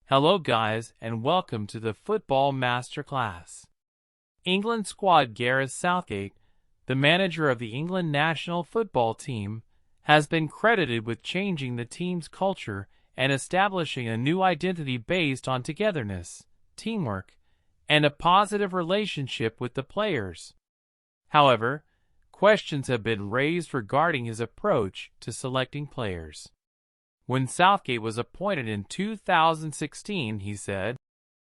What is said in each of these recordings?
Hello guys and welcome to the Football Masterclass. England squad Gareth Southgate, the manager of the England national football team, has been credited with changing the team's culture and establishing a new identity based on togetherness, teamwork, and a positive relationship with the players. However, questions have been raised regarding his approach to selecting players. When Southgate was appointed in 2016, he said,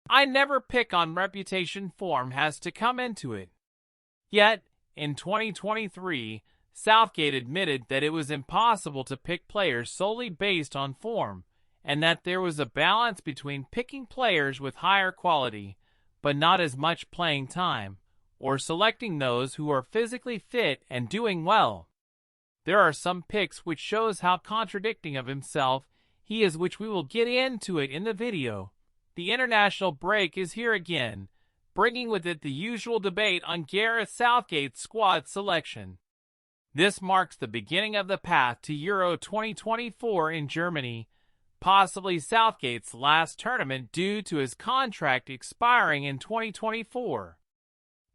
"I never pick on reputation, form has to come into it." Yet, in 2023, Southgate admitted that it was impossible to pick players solely based on form, and that there was a balance between picking players with higher quality, but not as much playing time, or selecting those who are physically fit and doing well. There are some picks which shows how contradicting of himself he is, which we will get into it in the video. The international break is here again, bringing with it the usual debate on Gareth Southgate's squad selection. This marks the beginning of the path to Euro 2024 in Germany, possibly Southgate's last tournament due to his contract expiring in 2024.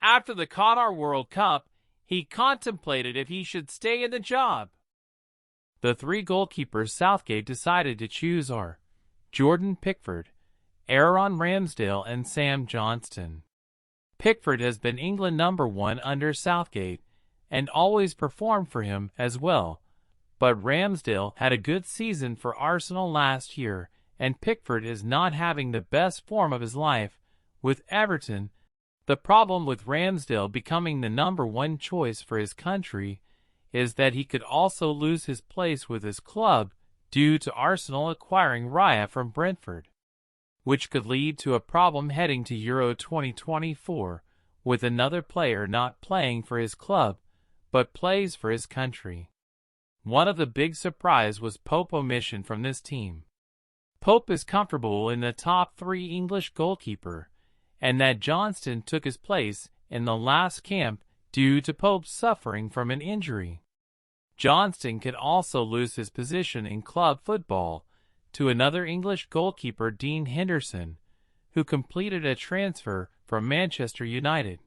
After the Qatar World Cup, he contemplated if he should stay in the job. The three goalkeepers Southgate decided to choose are Jordan Pickford, Aaron Ramsdale, and Sam Johnston. Pickford has been England #1 under Southgate and always performed for him as well, but Ramsdale had a good season for Arsenal last year, and Pickford is not having the best form of his life with Everton. The problem with Ramsdale becoming the #1 choice for his country is that he could also lose his place with his club due to Arsenal acquiring Raya from Brentford, which could lead to a problem heading to Euro 2024 with another player not playing for his club but plays for his country. One of the big surprises was Pope's omission from this team. Pope is comfortable in the top 3 English goalkeeper, and that Johnston took his place in the last camp due to Pope suffering from an injury. Johnston could also lose his position in club football to another English goalkeeper, Dean Henderson, who completed a transfer from Manchester United.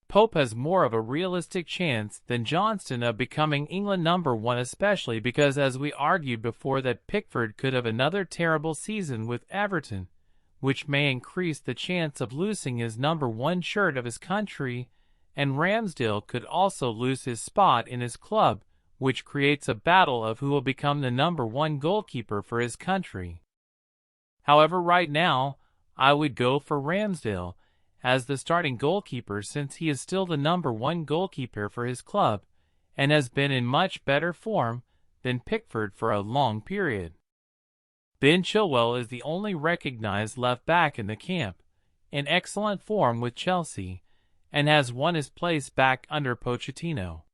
Pope has more of a realistic chance than Johnston of becoming England #1, especially because, as we argued before, that Pickford could have another terrible season with Everton, which may increase the chance of losing his #1 shirt of his country, and Ramsdale could also lose his spot in his club, which creates a battle of who will become the #1 goalkeeper for his country. However, right now, I would go for Ramsdale as the starting goalkeeper since he is still the #1 goalkeeper for his club and has been in much better form than Pickford for a long period. Ben Chilwell is the only recognized left-back in the camp, in excellent form with Chelsea, and has won his place back under Pochettino.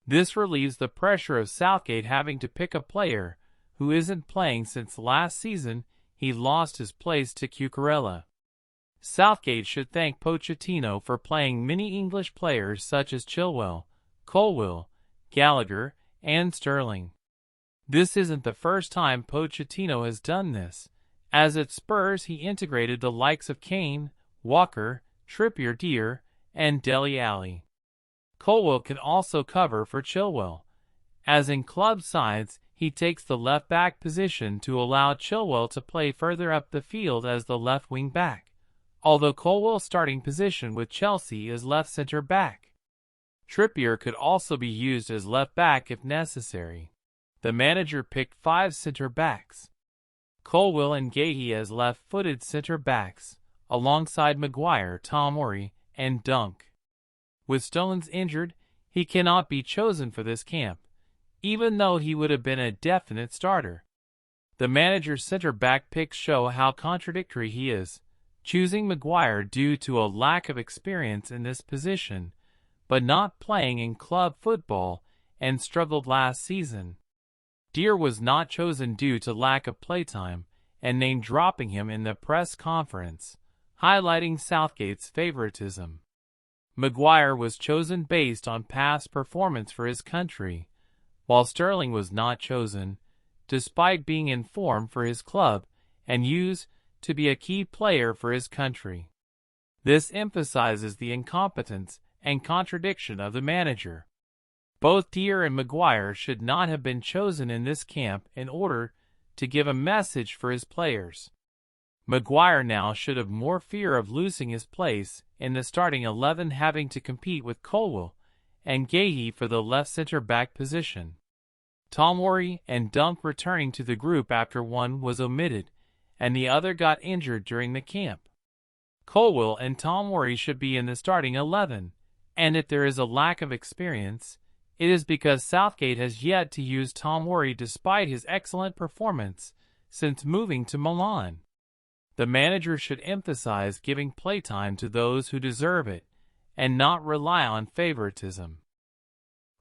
This relieves the pressure of Southgate having to pick a player who isn't playing since last season he lost his place to Cucurella. Southgate should thank Pochettino for playing many English players such as Chilwell, Colwill, Gallagher, and Sterling. This isn't the first time Pochettino has done this, as at Spurs he integrated the likes of Kane, Walker, Trippier, and Dele Alli. Colwill can also cover for Chilwell, as in club sides he takes the left-back position to allow Chilwell to play further up the field as the left wing-back, although Colwill's starting position with Chelsea is left centre-back. Trippier could also be used as left-back if necessary. The manager picked 5 centre-backs, Colwill and Gahey as left-footed centre-backs, alongside Maguire, Tomori, and Dunk. With Stones injured, he cannot be chosen for this camp, even though he would have been a definite starter. The manager's centre-back picks show how contradictory he is, choosing Maguire due to a lack of experience in this position, but not playing in club football and struggled last season. Deer was not chosen due to lack of playtime and name-dropping him in the press conference, highlighting Southgate's favoritism. Maguire was chosen based on past performance for his country, while Sterling was not chosen, despite being in form for his club, and used to be a key player for his country. This emphasizes the incompetence and contradiction of the manager. Both Deere and Maguire should not have been chosen in this camp in order to give a message for his players. Maguire now should have more fear of losing his place in the starting 11, having to compete with Colwill and Gahey for the left center-back position. Tomori and Dunk returning to the group after one was omitted and the other got injured during the camp. Colwill and Tomori should be in the starting 11, and if there is a lack of experience, it is because Southgate has yet to use Tomori despite his excellent performance since moving to Milan. The manager should emphasize giving playtime to those who deserve it and not rely on favoritism.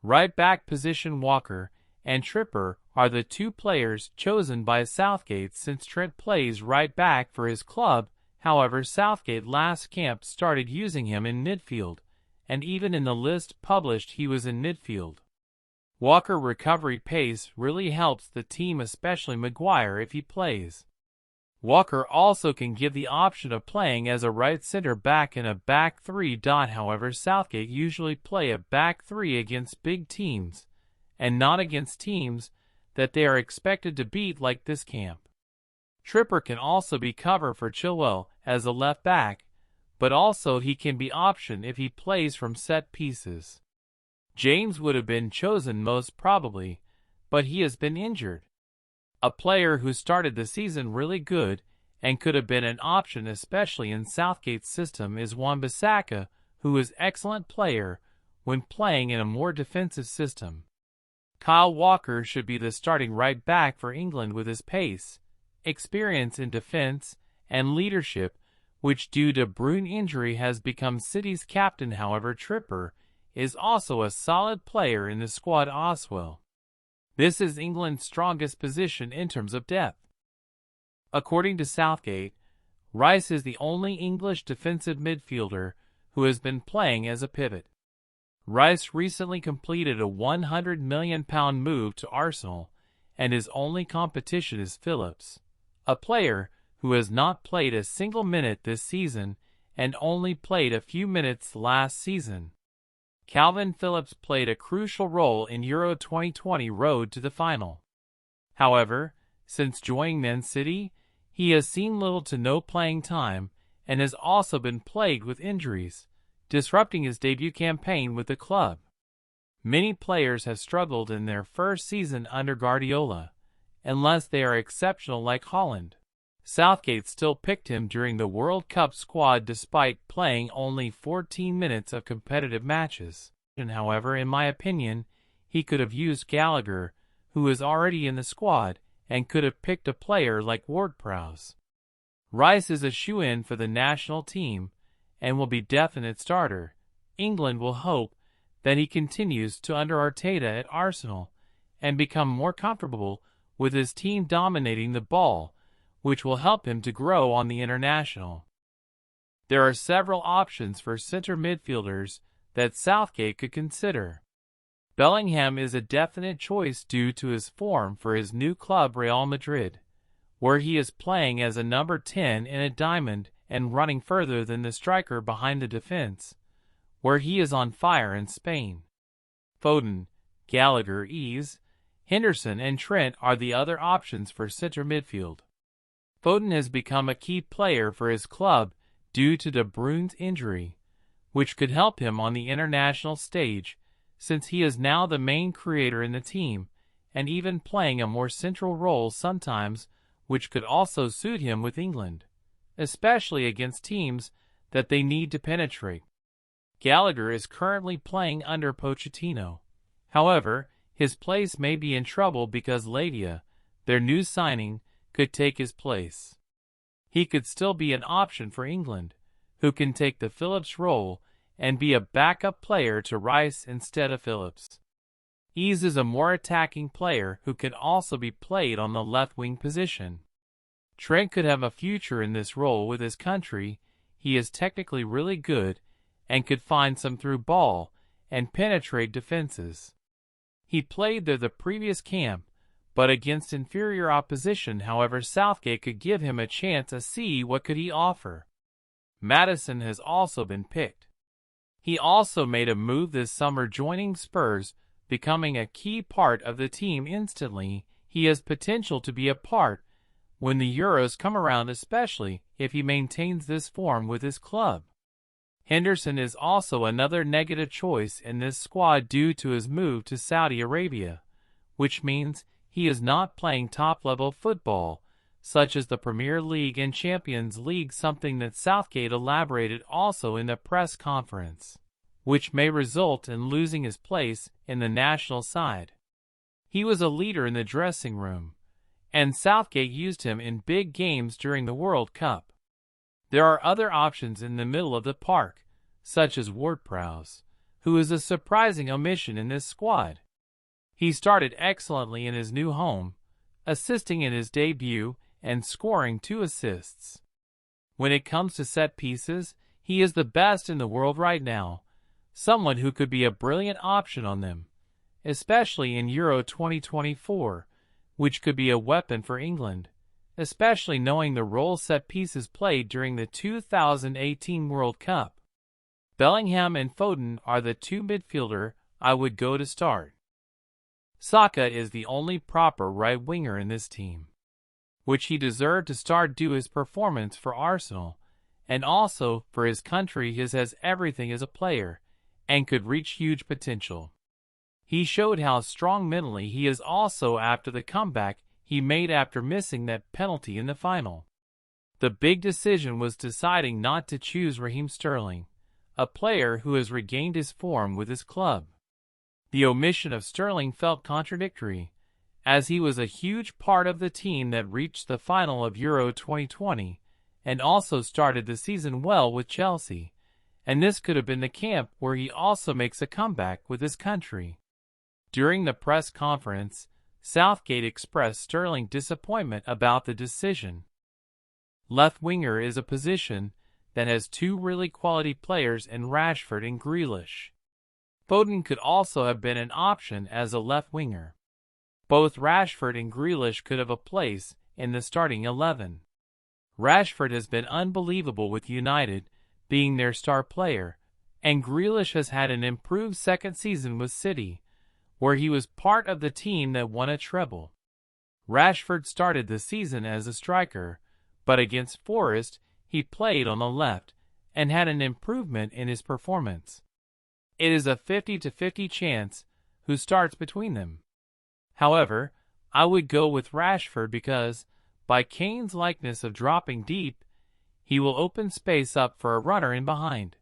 Right back position: Walker and Tripper are the two players chosen by Southgate since Trent plays right back for his club. However, Southgate last camp started using him in midfield, and even in the list published he was in midfield. Walker recovery pace really helps the team, especially Maguire if he plays. Walker also can give the option of playing as a right center back in a back three. However, Southgate usually play a back three against big teams, and not against teams that they are expected to beat like this camp. Tripper can also be cover for Chilwell as a left back, but also he can be option if he plays from set pieces. James would have been chosen most probably, but he has been injured. A player who started the season really good and could have been an option especially in Southgate's system is Wan-Bissaka, who is an excellent player when playing in a more defensive system. Kyle Walker should be the starting right back for England with his pace, experience in defense, and leadership, which due to Bruyne injury has become City's captain. However, Tripper is also a solid player in the squad as well. This is England's strongest position in terms of depth. According to Southgate, Rice is the only English defensive midfielder who has been playing as a pivot. Rice recently completed a £100 million move to Arsenal, and his only competition is Phillips, a player who has not played a single minute this season and only played a few minutes last season. Calvin Phillips played a crucial role in Euro 2020 road to the final. However, since joining Man City, he has seen little to no playing time and has also been plagued with injuries, disrupting his debut campaign with the club. Many players have struggled in their first season under Guardiola, unless they are exceptional like Haaland. Southgate still picked him during the World Cup squad despite playing only 14 minutes of competitive matches. However, in my opinion, he could have used Gallagher, who is already in the squad, and could have picked a player like Ward-Prowse. Rice is a shoo-in for the national team and will be definite starter. England will hope that he continues to under Arteta at Arsenal and become more comfortable with his team dominating the ball, which will help him to grow on the international. There are several options for center midfielders that Southgate could consider. Bellingham is a definite choice due to his form for his new club Real Madrid, where he is playing as a number 10 in a diamond and running further than the striker behind the defense, where he is on fire in Spain. Foden, Gallagher, Henderson and Trent are the other options for center midfield. Foden has become a key player for his club due to De Bruyne's injury, which could help him on the international stage since he is now the main creator in the team and even playing a more central role sometimes, which could also suit him with England, especially against teams that they need to penetrate. Gallagher is currently playing under Pochettino. However, his place may be in trouble because Lavia, their new signing, could take his place. He could still be an option for England, who can take the Phillips role and be a backup player to Rice instead of Phillips. Is a more attacking player who can also be played on the left wing position. Trent could have a future in this role with his country. He is technically really good and could find some through ball and penetrate defenses. He played there the previous camp, but against inferior opposition. However, Southgate could give him a chance to see what could he offer. Maddison has also been picked. He also made a move this summer, joining Spurs, becoming a key part of the team instantly. He has potential to be a part when the Euros come around, especially if he maintains this form with his club. Henderson is also another negative choice in this squad due to his move to Saudi Arabia, which means he is not playing top-level football, such as the Premier League and Champions League, something that Southgate elaborated also in the press conference, which may result in losing his place in the national side. He was a leader in the dressing room, and Southgate used him in big games during the World Cup. There are other options in the middle of the park, such as Ward-Prowse, who is a surprising omission in this squad. He started excellently in his new home, assisting in his debut and scoring 2 assists. When it comes to set pieces, he is the best in the world right now, someone who could be a brilliant option on them, especially in Euro 2024, which could be a weapon for England, especially knowing the role set pieces played during the 2018 World Cup. Bellingham and Foden are the 2 midfielder I would go to start. Saka is the only proper right winger in this team, which he deserved to start due to his performance for Arsenal, and also for his country. He has everything as a player, and could reach huge potential. He showed how strong mentally he is also after the comeback he made after missing that penalty in the final. The big decision was deciding not to choose Raheem Sterling, a player who has regained his form with his club. The omission of Sterling felt contradictory, as he was a huge part of the team that reached the final of Euro 2020 and also started the season well with Chelsea, and this could have been the camp where he also makes a comeback with his country. During the press conference, Southgate expressed Sterling's disappointment about the decision. Left winger is a position that has 2 really quality players in Rashford and Grealish. Foden could also have been an option as a left winger. Both Rashford and Grealish could have a place in the starting 11. Rashford has been unbelievable with United, being their star player, and Grealish has had an improved second season with City, where he was part of the team that won a treble. Rashford started the season as a striker, but against Forest, he played on the left and had an improvement in his performance. It is a 50-50 chance who starts between them. However, I would go with Rashford because, by Kane's likeness of dropping deep, he will open space up for a runner in behind.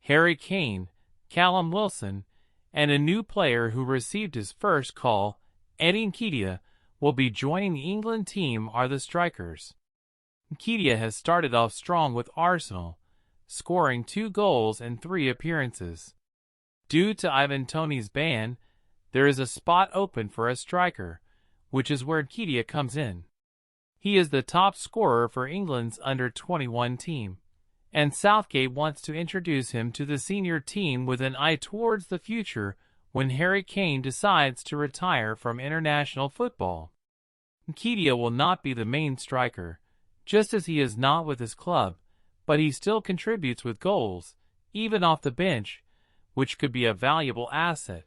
Harry Kane, Callum Wilson, and a new player who received his first call, Eddie Nketiah, will be joining the England team are the strikers. Nketiah has started off strong with Arsenal, scoring 2 goals in 3 appearances. Due to Ivan Toney's ban, there is a spot open for a striker, which is where Nketiah comes in. He is the top scorer for England's under-21 team, and Southgate wants to introduce him to the senior team with an eye towards the future when Harry Kane decides to retire from international football. Nketiah will not be the main striker, just as he is not with his club, but he still contributes with goals, even off the bench, which could be a valuable asset.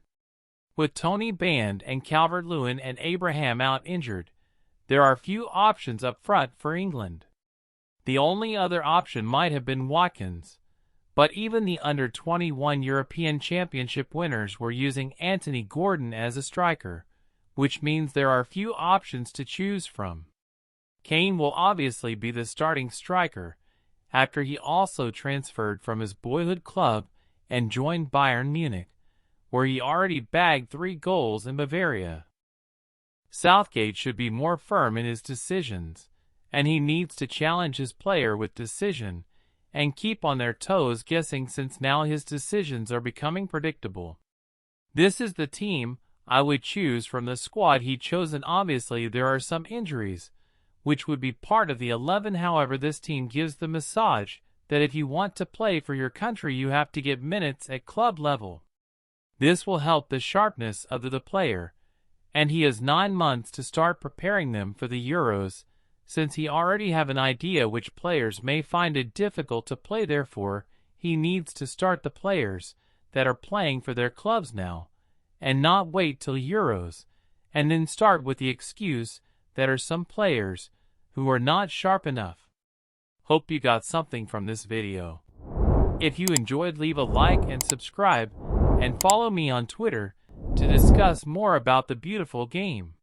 With Toney banned and Calvert-Lewin and Abraham out injured, there are few options up front for England. The only other option might have been Watkins, but even the under-21 European Championship winners were using Anthony Gordon as a striker, which means there are few options to choose from. Kane will obviously be the starting striker, after he also transferred from his boyhood club and joined Bayern Munich, where he already bagged 3 goals in Bavaria. Southgate should be more firm in his decisions, and he needs to challenge his player with decision and keep on their toes guessing, since now his decisions are becoming predictable. This is the team I would choose from the squad he chosen. Obviously, there are some injuries, which would be part of the 11. However, this team gives the message that if you want to play for your country, you have to get minutes at club level. This will help the sharpness of the player, and he has 9 months to start preparing them for the Euros, since he already have an idea which players may find it difficult to play. Therefore, he needs to start the players that are playing for their clubs now, and not wait till Euros, and then start with the excuse that are some players who are not sharp enough. Hope you got something from this video. If you enjoyed, leave a like and subscribe, and follow me on Twitter to discuss more about the beautiful game.